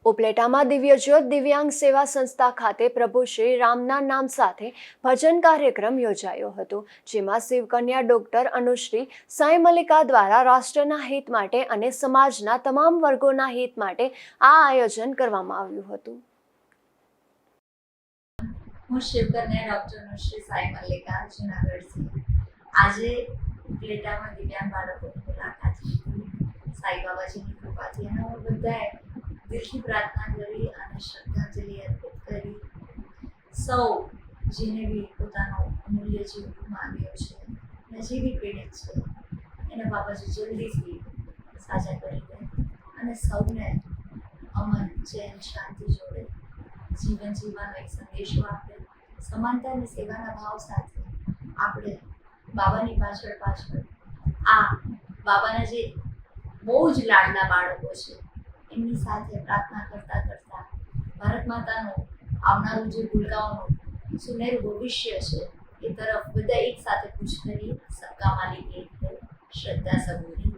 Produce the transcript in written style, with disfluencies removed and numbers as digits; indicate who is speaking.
Speaker 1: ઉપલેટામાં દિવ્યજ્યોત દિવ્યાંગ સેવા સંસ્થા ખાતે પ્રભુ શ્રી રામના નામ સાથે ભજન કાર્યક્રમ યોજાયો હતો, જેમાં શિવકન્યા ડોક્ટર અનુશ્રી સાંઈ મલ્લિકા દ્વારા રાષ્ટ્રના હિત માટે અને સમાજના તમામ વર્ગોના હિત માટે આ આયોજન કરવામાં આવ્યું હતું.
Speaker 2: હું શિવકન્યા ડોક્ટર અનુશ્રી સાંઈ મલ્લિકા જૂનાગઢથી આજે ઉપલેટામાં દિવ્યાંગ બાળકોની મુલાકાત લીધી. સાંઈ બાબાજીની કૃપાથી અને હું બધાએ દિલથી પ્રાર્થના કરી અને શ્રદ્ધાંજલિ અર્પિત કરી. સૌ જેને બી પોતાનો અમૂલ્ય જીવ ગુમાવ્યો છે અને જે બી પીડિત છે એને બાબાજી જલ્દીથી સાજા કરી દે અને સૌને અમન, ચેન, શાંતિ જોડે જીવન જીવવાનો એક સંદેશો આપે. સમાનતા અને સેવાના ભાવ સાથે આપણે બાબાની પાછળ આ બાબાના જે બહુ જ લાડલા બાળકો છે એમની સાથે પ્રાર્થના કરતા ભારત માતાનું આવનારું જે ભૂલકાઓનું સુનેરું ભવિષ્ય છે એ તરફ બધા એક સાથે કૂચ કરી સબકા માલિક એક શ્રદ્ધા સબૂરી.